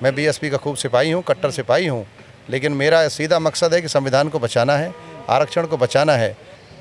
मैं बीएसपी का खूब सिपाही हूँ, कट्टर सिपाही हूँ, लेकिन मेरा सीधा मकसद है कि संविधान को बचाना है, आरक्षण को बचाना है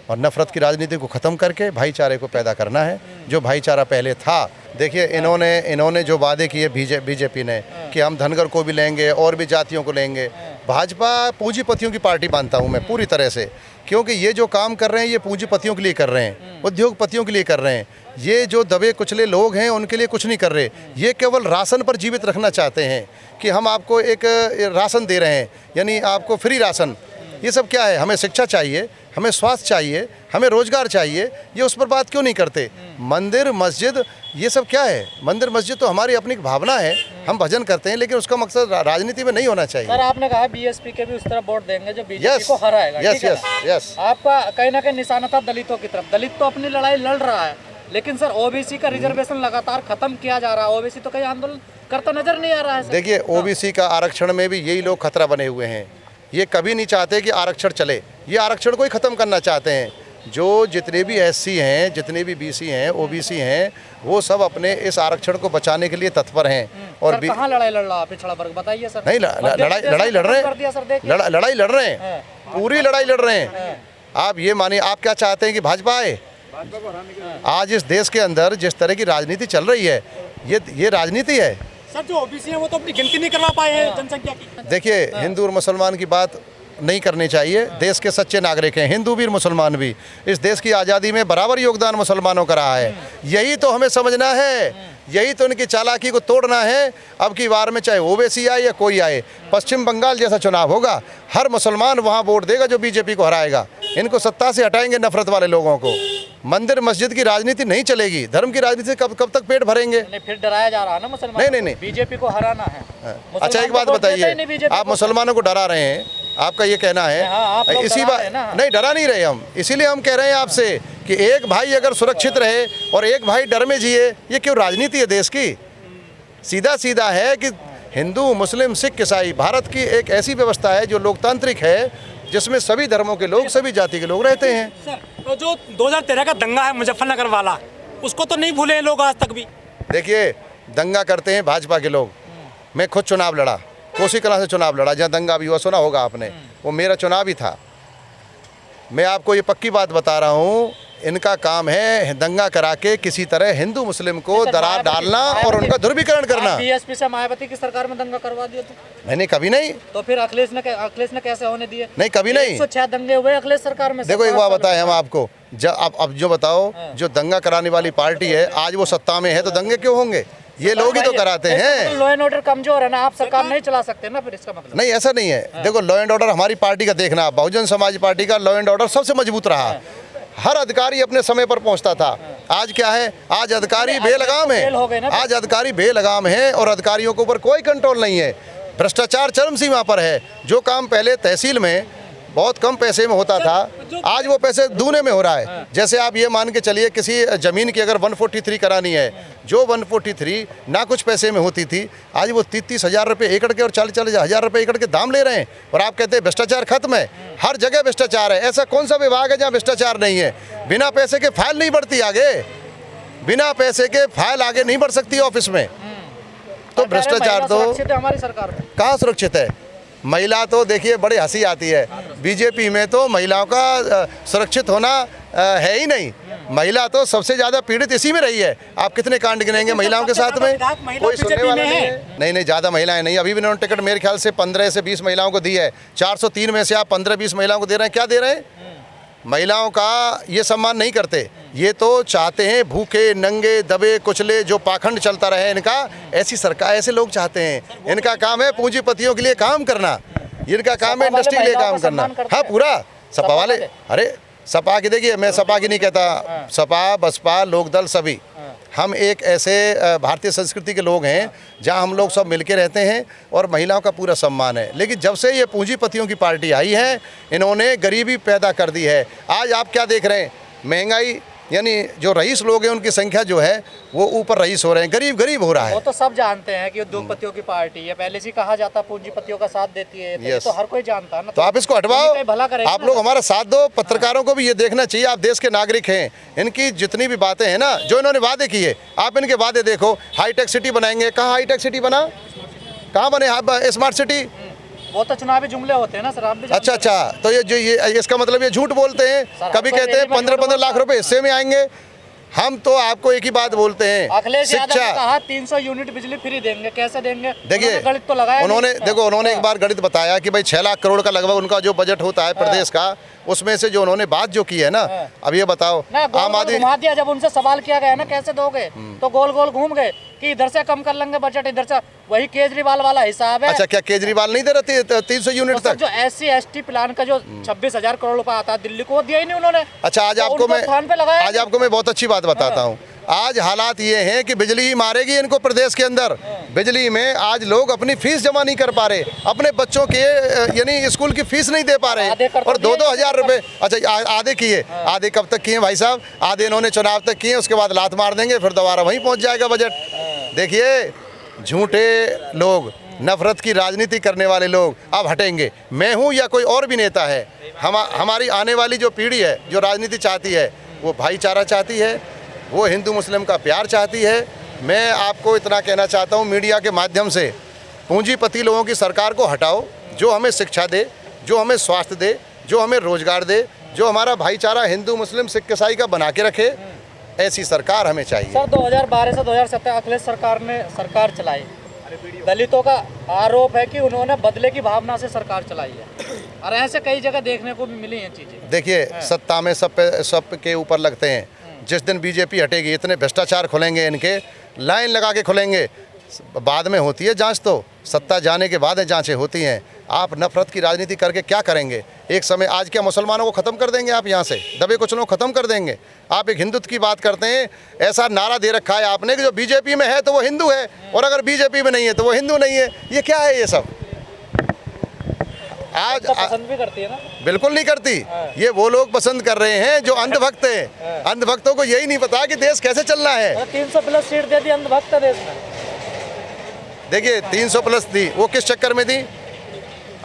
और नफ़रत की राजनीति को ख़त्म करके भाईचारे को पैदा करना है, जो भाईचारा पहले था। देखिए इन्होंने जो वादे किए बीजेपी ने कि हम धनगर को भी लेंगे और भी जातियों को लेंगे। भाजपा पूंजीपतियों की पार्टी मानता हूँ मैं पूरी तरह से, क्योंकि ये जो काम कर रहे हैं ये पूंजीपतियों के लिए कर रहे हैं, उद्योगपतियों के लिए कर रहे हैं। ये जो दबे कुचले लोग हैं उनके लिए कुछ नहीं कर रहे। ये केवल राशन पर जीवित रखना चाहते हैं कि हम आपको एक राशन दे रहे हैं, यानी आपको फ्री राशन। ये सब क्या है? हमें शिक्षा चाहिए, हमें स्वास्थ्य चाहिए, हमें रोजगार चाहिए, ये उस पर बात क्यों नहीं करते? मंदिर मस्जिद ये सब क्या है? मंदिर मस्जिद तो हमारी अपनी भावना है, हम भजन करते हैं, लेकिन उसका मकसद राजनीति में नहीं होना चाहिए। सर आपने कहा बीएसपी के भी उस तरफ वोट देंगे जो बीजेपी को हराएगा। यस। आपका कहीं ना कहीं निशाना था दलितों की तरफ। दलित तो अपनी लड़ाई लड़ रहा है, लेकिन सर ओबीसी का रिजर्वेशन लगातार खत्म किया जा रहा है। ओबीसी तो कहीं आंदोलन करता नजर नहीं आ रहा है। देखिए ओबीसी का आरक्षण में भी यही लोग खतरा बने हुए हैं। ये कभी नहीं चाहते कि आरक्षण चले, ये आरक्षण को ही ख़त्म करना चाहते हैं। जो जितने भी एससी हैं, जितने भी बीसी हैं, ओबीसी हैं, वो सब अपने इस आरक्षण को बचाने के लिए तत्पर हैं। और कहाँ लड़ाई लड़ रहा है पिछड़ा वर्ग, बताइए सर। नहीं, लड़ाई लड़ रहे हैं, लड़ाई लड़ रहे हैं, पूरी लड़ाई लड़ रहे हैं। आप ये मानिए, आप क्या चाहते हैं कि भाजपा आए? आज इस देश के अंदर जिस तरह की राजनीति चल रही है, ये राजनीति है। सर जो ओबीसी है वो तो अपनी गिनती नहीं करवा पाए हैं जनसंख्या की। देखिए हिंदू और मुसलमान की बात नहीं करनी चाहिए। देश के सच्चे नागरिक हैं, हिंदू भी और मुसलमान भी। इस देश की आज़ादी में बराबर योगदान मुसलमानों का रहा है। यही तो हमें समझना है, यही तो इनकी चालाकी को तोड़ना है। अब की बार में चाहे ओबीसी आए या कोई आए, पश्चिम बंगाल जैसा चुनाव होगा, हर मुसलमान वहाँ वोट देगा जो बीजेपी को हराएगा। इनको सत्ता से हटाएंगे नफरत वाले लोगों को। मंदिर मस्जिद की राजनीति नहीं चलेगी, धर्म की राजनीति से कब तक पेट भरेंगे? नहीं, फिर डराया जा रहा है ना मुसलमान। नहीं, बीजेपी को हराना है। अच्छा एक बात बताइए, आप मुसलमानों को डरा रहे हैं, आपका ये कहना है? इसी बात नहीं, डरा नहीं रहे हम। इसीलिए हम कह रहे हैं आपसे कि एक भाई अगर सुरक्षित रहे और एक भाई डर में जिए, ये क्यों राजनीति है देश की? सीधा सीधा है कि हिंदू मुस्लिम सिख ईसाई, भारत की एक ऐसी व्यवस्था है जो लोकतांत्रिक है, जिसमें सभी धर्मों के लोग, सभी जाति के लोग रहते हैं। सर तो जो 2013 का दंगा है मुजफ्फरनगर वाला, उसको तो नहीं भूले लोग आज तक भी। देखिए दंगा करते हैं भाजपा के लोग। मैं खुद चुनाव लड़ा, कोसी कलां से चुनाव लड़ा, जहाँ दंगा भी हुआ, सुना होगा आपने, वो मेरा चुनाव ही था। मैं आपको ये पक्की बात बता रहा हूँ, इनका काम है दंगा करा के किसी तरह हिंदू मुस्लिम को दरार डालना और उनका ध्रुवीकरण करना। बीएसपी से मायावती की सरकार में दंगा करवा दिया तो मैंने कभी नहीं। तो फिर अखिलेश ने कैसे होने दिए? नहीं, कभी नहीं। 106 दंगे हुए अखिलेश सरकार में। देखो एक बात बताएं हम आपको, जब अब जो बताओ, जो दंगा कराने वाली पार्टी है आज वो सत्ता में है, तो दंगे क्यों होंगे? ये लोग ही तो कराते हैं। लॉ एंड ऑर्डर कमजोर है ना, आप सरकार नहीं चला सकते ना, फिर इसका मतलब नहीं, ऐसा नहीं है। देखो लॉ एंड ऑर्डर हमारी पार्टी का देखना, बहुजन समाज पार्टी का लॉ एंड ऑर्डर सबसे मजबूत रहा। हर अधिकारी अपने समय पर पहुंचता था। आज क्या है? आज अधिकारी बेलगाम है, आज अधिकारी बेलगाम है और अधिकारियों के ऊपर कोई कंट्रोल नहीं है। भ्रष्टाचार चरम सीमा पर है। जो काम पहले तहसील में बहुत कम पैसे में होता था, आज वो पैसे दूने में हो रहा है। जैसे आप ये मान के चलिए, किसी ज़मीन की अगर 143 करानी है, जो 143 ना कुछ पैसे में होती थी, आज वो 30-30 हज़ार रुपये एकड़ के और 40-40 हज़ार रुपये एकड़ के दाम ले रहे हैं। और आप कहते हैं भ्रष्टाचार खत्म है? हर जगह भ्रष्टाचार है। ऐसा कौन सा विभाग है जहाँ भ्रष्टाचार नहीं है? बिना पैसे के फाइल नहीं बढ़ती आगे, बिना पैसे के फाइल आगे नहीं बढ़ सकती ऑफिस में। तो भ्रष्टाचार तो हमारी सरकार में कहाँ सुरक्षित है? महिला तो देखिए बड़ी हंसी आती है, बीजेपी में तो महिलाओं का सुरक्षित होना है ही नहीं। महिला तो सबसे ज़्यादा पीड़ित इसी में रही है। आप कितने कांड गिनेंगे महिलाओं के साथ में? कोई सुनने वाला नहीं है। नहीं, ज़्यादा महिलाएं नहीं। अभी भी उन्होंने टिकट मेरे ख्याल से 15 से 20 महिलाओं को दी है। 403 में से आप 15-20 महिलाओं को दे रहे हैं। क्या दे रहे हैं? महिलाओं का ये सम्मान नहीं करते। ये तो चाहते हैं भूखे नंगे दबे कुचले जो पाखंड चलता रहे इनका, ऐसी सरकार, ऐसे लोग चाहते हैं। इनका काम है पूंजीपतियों के लिए काम करना, इनका काम है इंडस्ट्री के लिए काम करना। हाँ पूरा सपा वाले, अरे सपा की देखिए, मैं सपा की नहीं कहता, सपा बसपा लोकदल सभी हम एक ऐसे भारतीय संस्कृति के लोग हैं जहां हम लोग सब मिलके रहते हैं और महिलाओं का पूरा सम्मान है। लेकिन जब से ये पूंजीपतियों की पार्टी आई है, इन्होंने गरीबी पैदा कर दी है। आज आप क्या देख रहे हैं? महंगाई, यानी जो रईस लोग हैं उनकी संख्या जो है वो ऊपर रईस हो रहे हैं, गरीब गरीब हो रहा है। वो तो सब जानते हैं कि उद्योगपतियों की पार्टी है, पहले से कहा जाता पूंजीपतियों का साथ देती है, तो हर कोई जानता है ना। तो आप इसको हटवाओ, भला करें, आप लोग हमारा साथ दो। पत्रकारों को भी ये देखना चाहिए, आप देश के नागरिक हैं। इनकी जितनी भी बातें हैं ना, जो इन्होंने वादे किए, आप इनके वादे देखो। हाईटेक सिटी बनाएंगे, कहाँ हाईटेक सिटी बना? कहाँ बने स्मार्ट सिटी? वो तो चुनावी जुमले होते हैं ना सर, आप भी जानते अच्छा, तो ये इसका मतलब ये झूठ बोलते हैं। कभी हम तो कहते हैं रैली में 15-15 लाख रुपए हिस्से में आएंगे। हम तो आपको एक ही बात बोलते हैं, अखिलेश यादव ने शिक्षा। कहा 300 यूनिट बिजली फ्री देंगे, कैसे देंगे? देखिए, उन्होंने गणित तो लगाया उन्होंने नहीं। देखो, उन्होंने एक बार गणित बताया कि भाई 6 लाख करोड़ का लगभग उनका जो बजट होता है प्रदेश का, उसमें से जो उन्होंने बात जो की है ना, अब ये बताओ ना गोल आम गोल आदमी घुमा दिया। जब उनसे सवाल किया गया ना कैसे दोगे, तो गोल गोल घूम गए कि इधर से कम कर लेंगे बजट, इधर से। वही केजरीवाल वाला हिसाब है। अच्छा, क्या केजरीवाल नहीं दे रहे 300 यूनिट तो सर तक? जो SC/ST प्लान का जो 26,000 करोड़ रुपया आता है दिल्ली को, वो दिया ही नहीं उन्होंने। अच्छा, आज तो आपको उनको थान पे लगाया। आज आपको मैं बहुत अच्छी बात बताता हूँ। आज हालात ये हैं कि बिजली ही मारेगी इनको प्रदेश के अंदर। बिजली में आज लोग अपनी फीस जमा नहीं कर पा रहे, अपने बच्चों के यानी स्कूल की फीस नहीं दे पा आधे रहे, कर तो और दिए 2-2 हज़ार रुपए। अच्छा, आधे किए, आधे कब तक किए भाई साहब? आधे इन्होंने चुनाव तक किए, उसके बाद लात मार देंगे, फिर दोबारा वहीं पहुँच जाएगा बजट। देखिए, झूठे लोग, नफरत की राजनीति करने वाले लोग अब हटेंगे। मैं हूँ या कोई और भी नेता है, हमारी आने वाली जो पीढ़ी है, जो राजनीति चाहती है, वो भाईचारा चाहती है, वो हिंदू मुस्लिम का प्यार चाहती है। मैं आपको इतना कहना चाहता हूँ, मीडिया के माध्यम से, पूंजीपति लोगों की सरकार को हटाओ, जो हमें शिक्षा दे, जो हमें स्वास्थ्य दे, जो हमें रोजगार दे, जो हमारा भाईचारा हिंदू मुस्लिम सिख ईसाई का बना के रखे, ऐसी सरकार हमें चाहिए। सर 2012 से 2017 अखिलेश सरकार ने सरकार चलाई। दलितों का आरोप है कि उन्होंने बदले की भावना से सरकार चलाई है, और ऐसे कई जगह देखने को भी मिली हैं चीजें। देखिए, सत्ता में सब के ऊपर लगते हैं। जिस दिन बीजेपी हटेगी, इतने भ्रष्टाचार खुलेंगे, इनके लाइन लगा के खुलेंगे। बाद में होती है जांच, तो सत्ता जाने के बाद जांचें होती हैं। आप नफरत की राजनीति करके क्या करेंगे? एक समय आज क्या मुसलमानों को ख़त्म कर देंगे आप? यहाँ से दबे कुचलों को ख़त्म कर देंगे आप? एक हिंदुत्व की बात करते हैं, ऐसा नारा दे रखा है आपने कि जो बीजेपी में है तो वो हिंदू है, और अगर बीजेपी में नहीं है तो वो हिंदू नहीं है। ये क्या है ये सब? आज तो पसंद भी करती है ना? बिल्कुल नहीं करती। ये वो लोग पसंद कर रहे हैं जो अंधभक्त हैं। अंधभक्तों को यही नहीं पता कि देश कैसे चलना है। 300+ सीट दे दी अंधभक्त देश में। देखिए, 300+ दी, वो किस चक्कर में दी?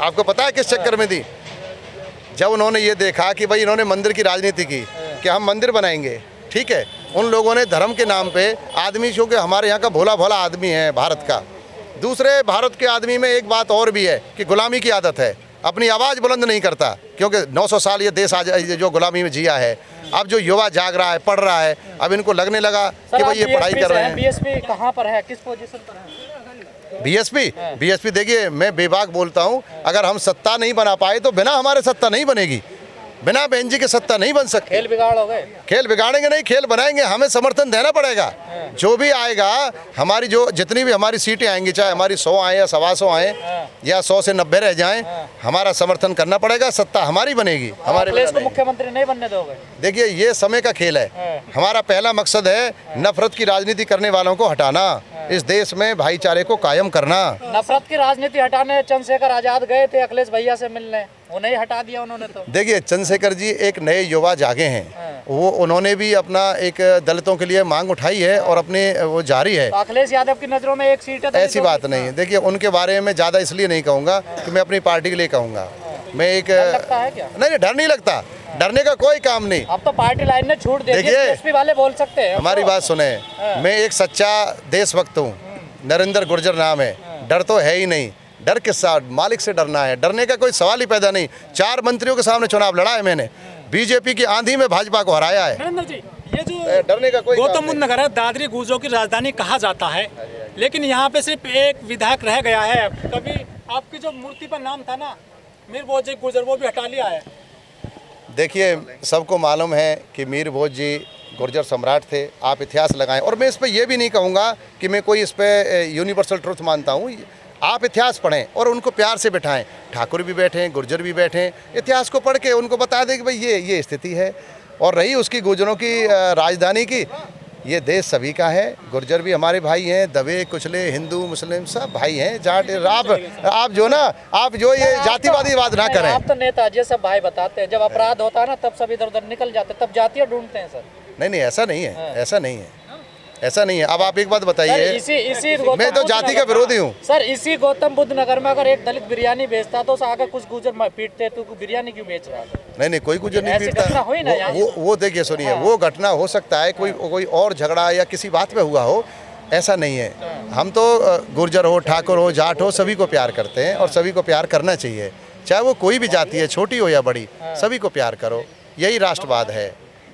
आपको पता है किस चक्कर में दी? जब उन्होंने ये देखा कि भाई इन्होंने मंदिर की राजनीति की कि हम मंदिर बनाएंगे, ठीक है, उन लोगों ने धर्म के नाम पे आदमी, क्योंकि हमारे यहाँ का भोला भाला आदमी है भारत का। दूसरे भारत के आदमी में एक बात और भी है कि गुलामी की आदत है, अपनी आवाज़ बुलंद नहीं करता, क्योंकि 900 साल ये देश आज जो गुलामी में जिया है। अब जो युवा जाग रहा है, पढ़ रहा है, अब इनको लगने लगा कि भाई ये पढ़ाई कर रहे हैं। बीएसपी कहाँ पर है, किस पोजीशन पर है? बीएसपी देखिए, मैं बेबाक बोलता हूँ, अगर हम सत्ता नहीं बना पाए तो बिना हमारे सत्ता नहीं बनेगी, बिना बहन जी के सत्ता नहीं बन सकती। खेल बिगाड़ हो गए। खेल बिगाड़ेंगे नहीं, खेल बनाएंगे। हमें समर्थन देना पड़ेगा। जो भी आएगा, हमारी जो जितनी भी हमारी सीटें आएंगी, चाहे हमारी 100 आए या 125 आए या 100 से 90 रह जाएं, हमारा समर्थन करना पड़ेगा। सत्ता हमारी बनेगी, हमारे अखिलेश को मुख्यमंत्री नहीं बनने दोगे? देखिए, ये समय का खेल है। हमारा पहला मकसद है नफरत की राजनीति करने वालों को हटाना, इस देश में भाईचारे को कायम करना। नफरत की राजनीति हटाने चंद्रशेखर आजाद गए थे अखिलेश भैया से मिलने, उन्हें ही हटा दिया उन्होंने। तो देखिए, चंद्रशेखर जी एक नए युवा जागे हैं, वो उन्होंने भी अपना एक दलितों के लिए मांग उठाई है और अपने वो जारी है। तो अखिलेश यादव की नजरों में एक सीट है, ऐसी बात नहीं है। देखिए, उनके बारे में ज़्यादा इसलिए नहीं कहूँगा कि मैं अपनी पार्टी के लिए कहूँगा। मैं एक लगता है क्या? नहीं, डर नहीं लगता, डरने का कोई काम नहीं। अब तो पार्टी लाइन ने छूट दे दी, बीएसपी वाले बोल सकते हैं। हमारी बात सुने, मैं एक सच्चा देशभक्त हूँ, नरेंद्र गुर्जर नाम है। डर तो है ही नहीं, डर किस साथ? मालिक से डरना है, डरने का कोई सवाल ही पैदा नहीं। 4 मंत्रियों के सामने चुनाव लड़ा है मैंने, बीजेपी की आंधी में भाजपा को हराया है। नरेंद्र जी, ये जो डरने का कोई गौतम बुद्ध नगर है, दादरी गुर्जरों की राजधानी कहा जाता है, लेकिन यहाँ पे सिर्फ एक विधायक रह गया है। कभी आपकी जो मूर्ति पर नाम था ना, मीर भोज जी गुर्जर, वो भी हटा लिया है। देखिए, सबको मालूम है कि मीर भोज जी गुर्जर सम्राट थे। आप इतिहास लगाएं, और मैं इस पर यह भी नहीं कहूँगा कि मैं कोई इस पर यूनिवर्सल ट्रुथ मानता हूँ। आप इतिहास पढ़ें और उनको प्यार से बिठाएं। ठाकुर भी बैठें, गुर्जर भी बैठें, इतिहास को पढ़ के उनको बता दें कि भाई ये स्थिति है। और रही उसकी गुर्जरों की राजधानी की, ये देश सभी का है। गुर्जर भी हमारे भाई हैं, दबे कुचले हिंदू मुस्लिम सब भाई हैं। जाट आप जो ना, आप जो ये जातिवादी बात ना करें। आप तो नेताजी सब भाई बताते हैं, जब अपराध होता है ना तब सब इधर उधर निकल जाते, तब जातियाँ ढूंढते हैं सर। नहीं, ऐसा नहीं है, ऐसा नहीं है, ऐसा नहीं है। अब आप एक बात बताइए, मैं तो जाति का विरोधी हूँ सर। इसी गौतम बुद्ध नगर में अगर एक दलित बिरयानी बेचता तो आगे कुछ गुजर पीटते, तो बिरयानी क्यों बेच रहा है? नहीं, कोई गुजर नहीं पीटता। वो देखिए, सुनिए, वो घटना हो सकता है कोई और झगड़ा या किसी बात पे हुआ हो, ऐसा नहीं है। हम तो गुर्जर हो, ठाकुर हो, जाट हो, सभी को प्यार करते हैं और सभी को प्यार करना चाहिए, चाहे वो कोई भी जाति है, छोटी हो या बड़ी, सभी को प्यार करो, यही राष्ट्रवाद है।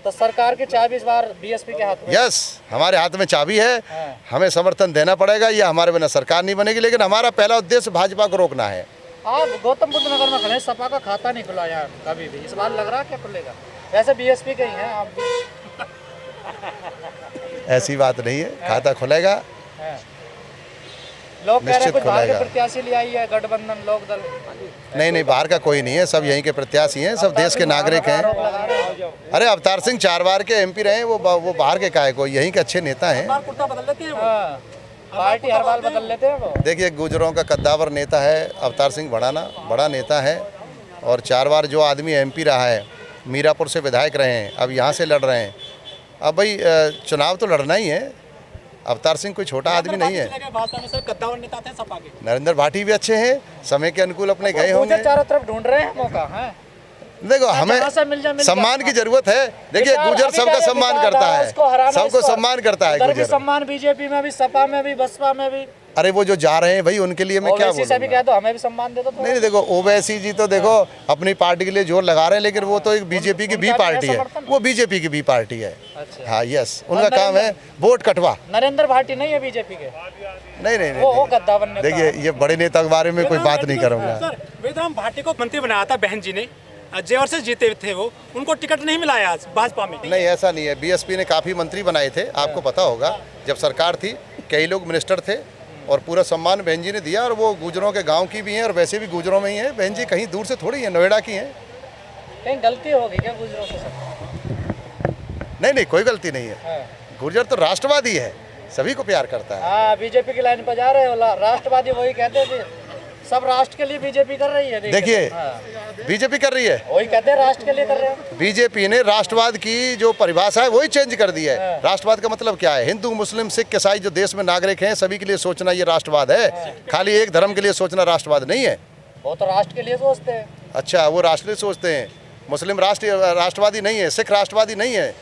तो सरकार की चाबी इस बार बीएसपी के हाथ में। यस, हमारे हाथ में चाबी है, हमें समर्थन देना पड़ेगा, ये हमारे बिना सरकार नहीं बनेगी, लेकिन हमारा पहला उद्देश्य भाजपा को रोकना है। आप गौतम बुद्ध नगर में खड़े, सपा का खाता नहीं खुला यार कभी भी, इस बार लग रहा है क्या खुलेगा? वैसे बीएसपी के ही हैं आप भी। ऐसी बात नहीं है, खाता खुलेगा, लोग कह रहे हैं निश्चित कुछ बाहर के खुलेगा। प्रत्याशी ले आई है गठबंधन लोक दल। नहीं, बाहर का कोई नहीं है, सब यहीं के प्रत्याशी हैं, सब देश के नागरिक हैं। अरे अवतार सिंह 4 बार के एमपी रहे हैं, वो बाहर के काहे को, यहीं के अच्छे नेता हैं। कुर्ता बदल लेते हैं वो। हाँ, पार्टी हर बार बदल लेते हैं वो। देखिए, गुजरों का कद्दावर नेता है अवतार सिंह, बड़ा नेता है, और 4 बार जो आदमी एमपी रहा है, मीरापुर से विधायक रहे हैं, अब यहाँ से लड़ रहे हैं। अब भाई चुनाव तो लड़ना ही है, अवतार सिंह कोई छोटा आदमी नहीं है। भाजपा में सर कद्दावर नेता थे सपा के। नरेंद्र भाटी भी अच्छे हैं, समय के अनुकूल अपने गए होंगे। गुर्जर चारों तरफ ढूंढ रहे हैं मौका है। देखो, हमें जहाँ से मिल जाए। सम्मान की जरूरत है। देखिए, गुर्जर सबका सम्मान करता है, सबको सम्मान करता है उधर भी गुर्जर। सम्मान बीजेपी में भी, सपा में भी, बसपा में भी। अरे वो जो जा रहे हैं भाई, उनके लिए मैं क्या ओवैसी से भी बोलूँगा। कह दो हमें भी सम्मान दे दो। नहीं, देखो ओवैसी जी तो देखो अपनी पार्टी के लिए जोर लगा रहे हैं, लेकिन वो तो एक बीजेपी की बी पार्टी है, वो बीजेपी की बी पार्टी है। अच्छा। हाँ, यस, उनका काम है वोट कटवा। नरेंद्र भाटी नहीं है बीजेपी के, नहीं, वो गद्दावर नेता देखिए, ये बड़े नेता के बारे में कोई बात नहीं करूँगा। सर, वेदराम भाटी को मंत्री बनाया था बहन जी ने, जेवर से जीते थे वो, उनको टिकट नहीं मिला है आज भाजपा में। नहीं, ऐसा नहीं है, बीएसपी ने काफ़ी मंत्री बनाए थे, आपको पता होगा, जब सरकार थी कई लोग मिनिस्टर थे, और पूरा सम्मान बहन जी ने दिया, और वो गुजरों के गांव की भी हैं, और वैसे भी गुजरों में ही हैं। बहन जी कहीं दूर से थोड़ी है, नोएडा की हैं। कहीं गलती होगी क्या गुजरों से सर? नहीं, कोई गलती नहीं है। गुर्जर तो राष्ट्रवादी है, सभी को प्यार करता है। हाँ, बीजेपी की लाइन पर जा रहे हो, राष्ट्रवादी वही कहते थे, सब राष्ट्र के लिए बीजेपी कर रही है। देखिए, बीजेपी कर रही है, वही कहते हैं राष्ट्र के लिए कर रहे हैं। बीजेपी ने राष्ट्रवाद की जो परिभाषा है वही चेंज कर दी है। राष्ट्रवाद का मतलब क्या है? हिंदू, मुस्लिम, सिख, ईसाई जो देश में नागरिक हैं, सभी के लिए सोचना ये राष्ट्रवाद है। खाली एक धर्म के लिए सोचना राष्ट्रवाद नहीं है। वो तो राष्ट्र के लिए सोचते हैं। अच्छा, वो राष्ट्र सोचते हैं। मुस्लिम राष्ट्रवादी नहीं है, सिख राष्ट्रवादी नहीं है।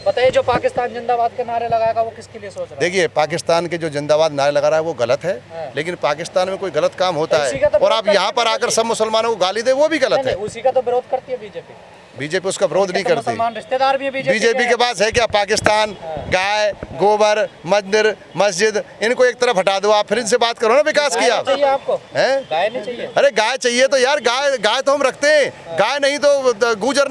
बताइए, जो पाकिस्तान जिंदाबाद के नारे लगाएगा वो किसके लिए सोच रहा है? देखिए, पाकिस्तान के जो जिंदाबाद नारे लगा रहा है वो गलत है, लेकिन पाकिस्तान में कोई गलत काम होता उसी है का तो और आप विरोध यहाँ पर आकर सब मुसलमानों को गाली दे, वो भी गलत है। नहीं, उसी का तो विरोध करती है बीजेपी। बीजेपी उसका विरोध नहीं तो करती। मुसलमान रिश्तेदार भी है बीजेपी के पास है क्या? पाकिस्तान, गाय, गोबर, मंदिर, मस्जिद, इनको एक तरफ हटा दो आप, फिर इनसे बात करो ना विकास की आप। चाहिए आपको? हैं? गाय नहीं चाहिए? अरे गाय चाहिए तो यार, गाय तो हम रखते हैं, गाय नहीं तो गुजर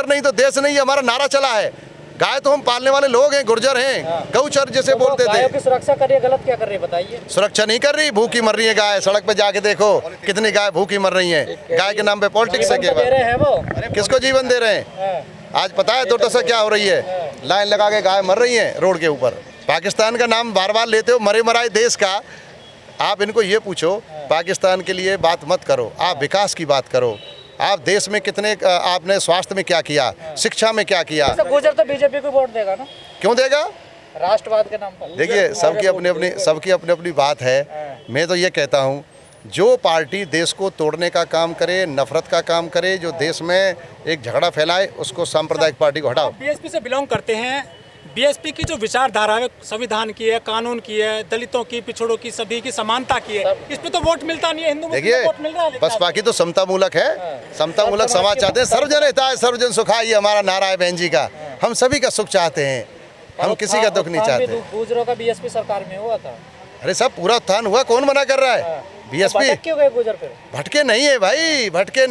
नहीं तो देश नहीं, हमारा नारा चला है। गाय तो हम पालने वाले लोग हैं, गुर्जर हैं, गौचर जैसे तो बोलते गायों थे। की सुरक्षा करिए, गलत क्या कर रही है बताइए? सुरक्षा नहीं कर रही, भूखी मर रही है गाय। सड़क पे जाके देखो कितनी गाय भूखी मर रही है। गाय के नाम पे पॉलिटिक्स है जीवन तो दे रहे हैं वो। किसको जीवन दे रहे हैं? आज पता है दुर्दशा क्या हो रही है? लाइन लगा के गाय मर रही है रोड के ऊपर। पाकिस्तान का नाम बार बार लेते हो, मरे मराए देश का। आप इनको ये पूछो, पाकिस्तान के लिए बात मत करो, आप विकास की बात करो। आप देश में कितने, आपने स्वास्थ्य में क्या किया, शिक्षा में क्या किया? तो गुजर तो बीजेपी को वोट देगा ना? क्यों देगा? राष्ट्रवाद के नाम पर। देखिए, सबकी अपनी अपनी बात है। मैं तो ये कहता हूँ, जो पार्टी देश को तोड़ने का काम करे, नफरत का काम करे, जो देश में एक झगड़ा फैलाए, उसको सांप्रदायिक पार्टी को हटाओ। बीएसपी से बिलोंग करते हैं। बीएसपी की जो विचारधारा है, संविधान की है, कानून की है, दलितों की, पिछड़ों की, सभी की समानता की है, इस पे तो वोट मिलता नहीं है। हिंदू मुस्लिम देखिए, को वोट मिल रहा है, लेकिन बस बाकी तो समतामूलक है, समतामूलक समाज चाहते हैं। सर्वजन हिताय सर्वजन सुखाय, ये हमारा नारा है बहन जी का। हम सभी का सुख चाहते हैं, हम किसी का दुख नहीं चाहते। गुजरों का बीएसपी सरकार में हुआ था। अरे सब पूरा उत्थान हुआ, कौन मना कर रहा है? बीएसपी भटक क्यों गए गुजर फिर? भटके नहीं है भाई, भटके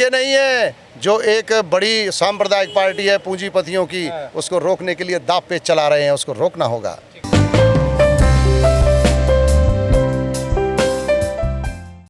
नहीं है। जो एक बड़ी सांप्रदायिक पार्टी है पूंजीपतियों की, उसको रोकने के लिए दांव पेच चला रहे हैं, उसको रोकना होगा।